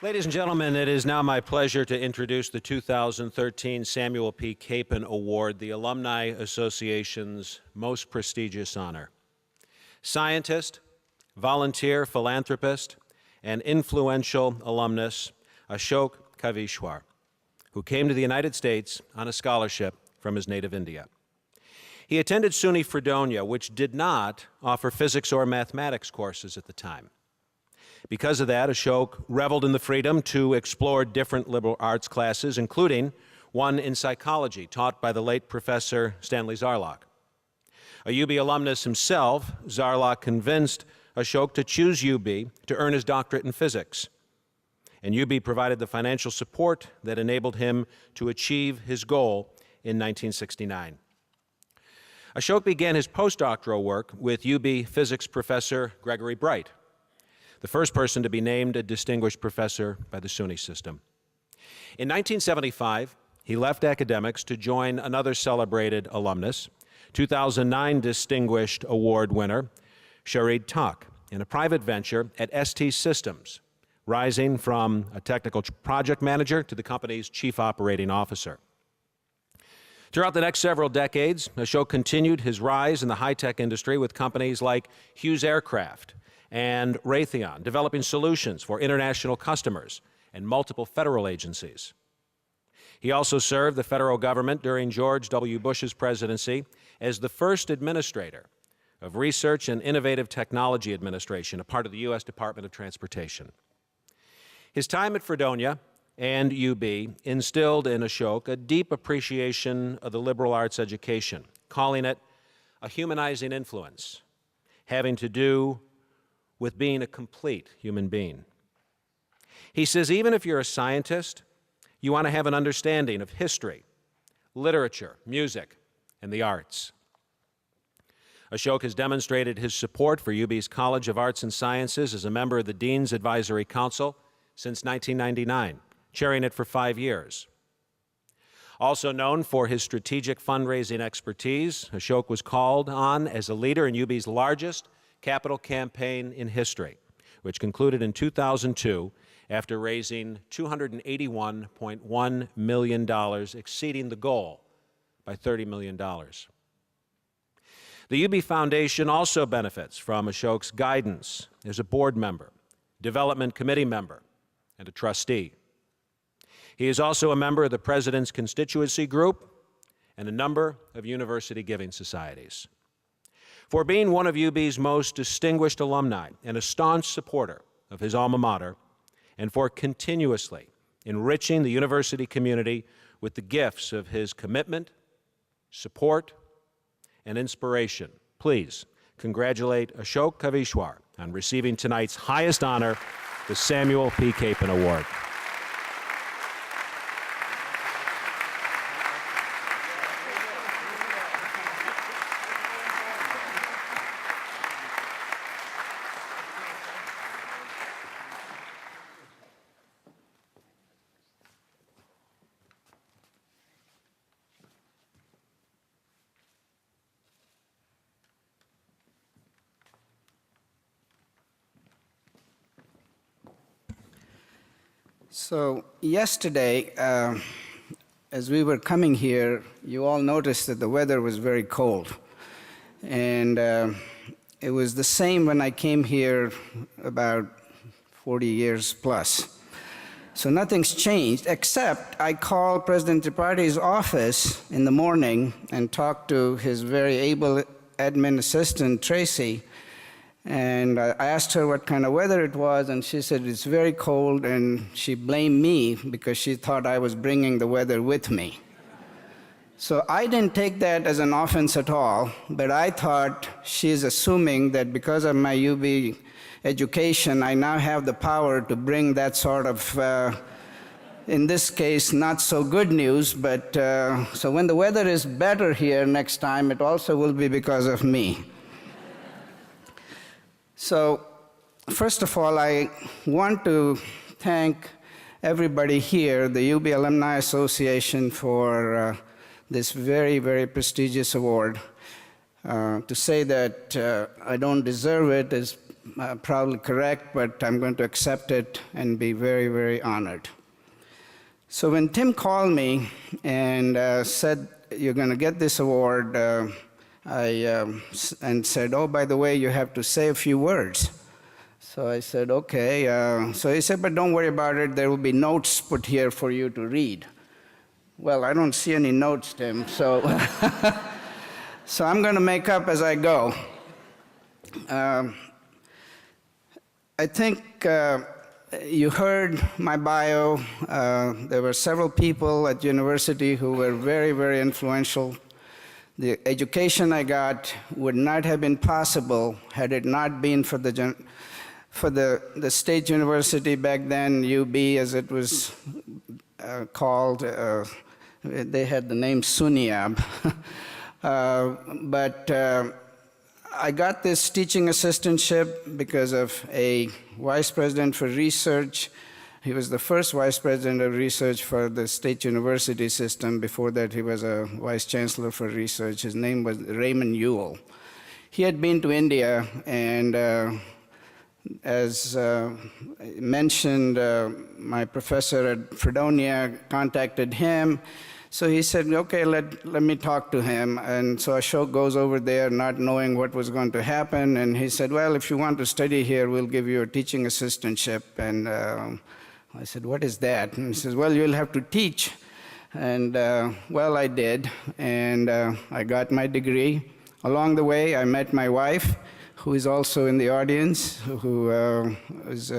Ladies and gentlemen, it is now my pleasure to introduce the 2013 Samuel P. Capen Award, the Alumni Association's most prestigious honor. Scientist, volunteer, philanthropist, and influential alumnus Ashok Kaveeshwar, who came to the United States on a scholarship from his native India. He attended SUNY Fredonia, which did not offer physics or mathematics courses at the time. Because of that, Ashok reveled in the freedom to explore different liberal arts classes, including one in psychology, taught by the late Professor Stanley Zarlach. A UB alumnus himself, Zarlach convinced Ashok to choose UB to earn his doctorate in physics. And UB provided the financial support that enabled him to achieve his goal in 1969. Ashok began his postdoctoral work with UB physics professor Gregory Bright, the first person to be named a distinguished professor by the SUNY system. In 1975, he left academics to join another celebrated alumnus, 2009 Distinguished Award winner, Sharid Tak, in a private venture at ST Systems, rising from a technical project manager to the company's chief operating officer. Throughout the next several decades, Ashok continued his rise in the high-tech industry with companies like Hughes Aircraft and Raytheon, developing solutions for international customers and multiple federal agencies. He also served the federal government during George W. Bush's presidency as the first administrator of Research and Innovative Technology Administration, a part of the U.S. Department of Transportation. His time at Fredonia and UB instilled in Ashok a deep appreciation of the liberal arts education, calling it a humanizing influence, having to do with being a complete human being. He says, even if you're a scientist, you want to have an understanding of history, literature, music, and the arts. Ashok has demonstrated his support for UB's College of Arts and Sciences as a member of the Dean's Advisory Council since 1999, chairing it for 5 years. Also known for his strategic fundraising expertise, Ashok was called on as a leader in UB's largest capital campaign in history, which concluded in 2002 after raising $281.1 million, exceeding the goal by $30 million. The UB Foundation also benefits from Ashok's guidance as a board member, development committee member, and a trustee. He is also a member of the President's Constituency Group and a number of university giving societies. For being one of UB's most distinguished alumni and a staunch supporter of his alma mater, and for continuously enriching the university community with the gifts of his commitment, support, and inspiration, please congratulate Ashok Kaveeshwar on receiving tonight's highest honor, the Samuel P. Capen Award. So yesterday, as we were coming here, you all noticed that the weather was very cold. And it was the same when I came here about 40 years plus. So nothing's changed, except I called President Tripaঠি's office in the morning and talked to his very able admin assistant, Tracy, and I asked her what kind of weather it was, and she said it's very cold, and she blamed me because she thought I was bringing the weather with me. So I didn't take that as an offense at all, but I thought she's assuming that because of my UB education, I now have the power to bring that sort of, in this case, not so good news, but so when the weather is better here next time, it also will be because of me. So, first of all, I want to thank everybody here, the UB Alumni Association, for this very, very prestigious award. To say that I don't deserve it is probably correct, but I'm going to accept it and be very, very honored. So when Tim called me and said, "You're going to get this award," and said, "Oh, by the way, you have to say a few words." So I said, "Okay." So he said, "But don't worry about it. There will be notes put here for you to read." Well, I don't see any notes, Tim, so so I'm going to make up as I go. I think you heard my bio. There were several people at university who were very, very influential. The education I got would not have been possible had it not been for the state university back then, UB as it was called. They had the name SUNYAB. But I got this teaching assistantship because of a vice president for research. He was the first vice president of research for the state university system. Before that, he was a vice chancellor for research. His name was Raymond Ewell. He had been to India, and as mentioned, my professor at Fredonia contacted him. So he said, "Okay, let me talk to him." And so Ashok goes over there not knowing what was going to happen. And he said, "Well, if you want to study here, we'll give you a teaching assistantship." And I said, "What is that?" And he says, "Well, you'll have to teach." And well, I did. And I got my degree. Along the way, I met my wife, who is also in the audience, who is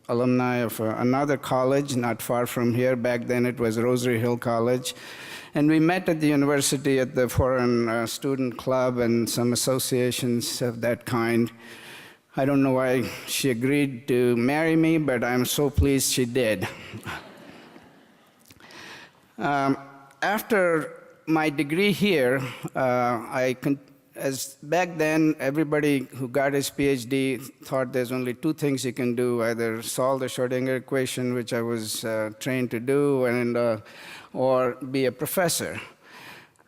alumni of another college not far from here. Back then it was Rosary Hill College. And we met at the university at the Foreign Student Club and some associations of that kind. I don't know why she agreed to marry me, but I'm so pleased she did. After my degree here, as back then, everybody who got his PhD thought there's only two things you can do: either solve the Schrodinger equation, which I was trained to do, or be a professor.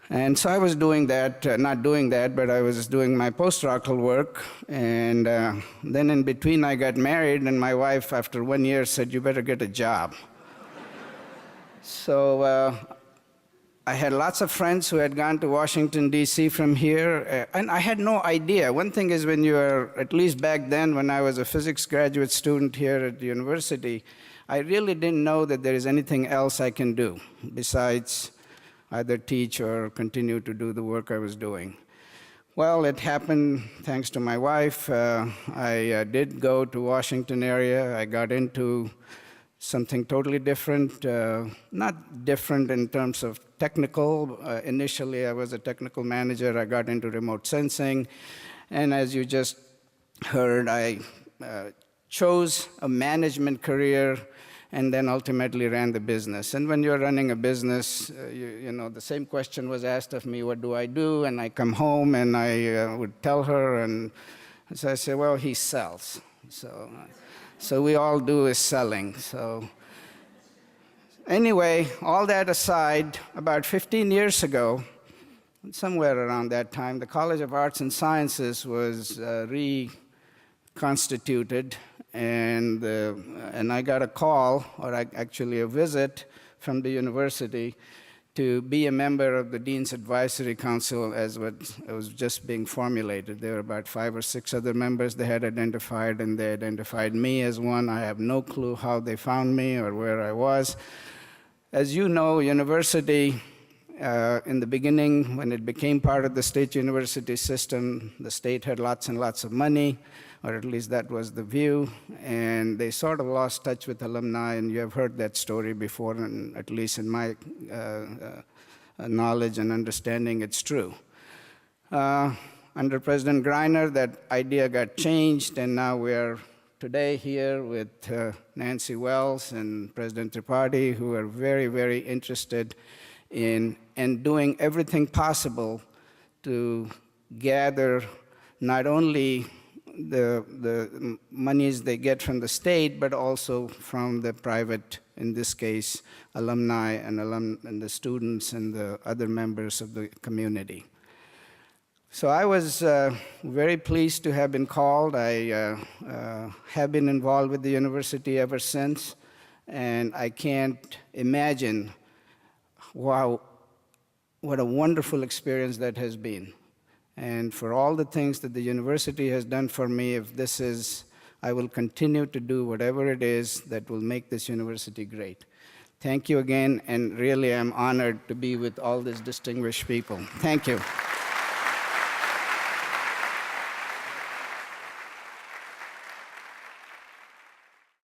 And so I was doing that, not doing that, but I was doing my postdoctoral work. And then in between, I got married, and my wife, after 1 year, said, "You better get a job." So I had lots of friends who had gone to Washington, D.C. from here, and I had no idea. One thing is, when you are, at least back then, when I was a physics graduate student here at the university, I really didn't know that there is anything else I can do besides either teach or continue to do the work I was doing. Well, it happened thanks to my wife. I did go to Washington area. I got into something totally different, not different in terms of technical. Initially, I was a technical manager. I got into remote sensing. And as you just heard, I chose a management career and then ultimately ran the business. And when you're running a business, you know, the same question was asked of me, what do I do? And I come home and I would tell her, and so I say, well, he sells. So we all do is selling. So anyway, all that aside, about 15 years ago, somewhere around that time, the College of Arts and Sciences was reconstituted, and I got a call, or actually a visit from the university to be a member of the Dean's Advisory Council as what was just being formulated. There were about 5 or 6 other members they had identified, and they identified me as one. I have no clue how they found me or where I was. As you know, university, in the beginning, when it became part of the state university system, the state had lots and lots of money, or at least that was the view, and they sort of lost touch with alumni, and you have heard that story before, and at least in my knowledge and understanding, it's true. Under President Greiner, that idea got changed, and now we're today here with Nancy Wells and President Tripathi, who are very, very interested in doing everything possible to gather not only the monies they get from the state, but also from the private, in this case, alumni and the students and the other members of the community. So I was very pleased to have been called. I have been involved with the university ever since, and I can't imagine what a wonderful experience that has been. And for all the things that the university has done for me, I will continue to do whatever it is that will make this university great. Thank you again, and really I'm honored to be with all these distinguished people. Thank you.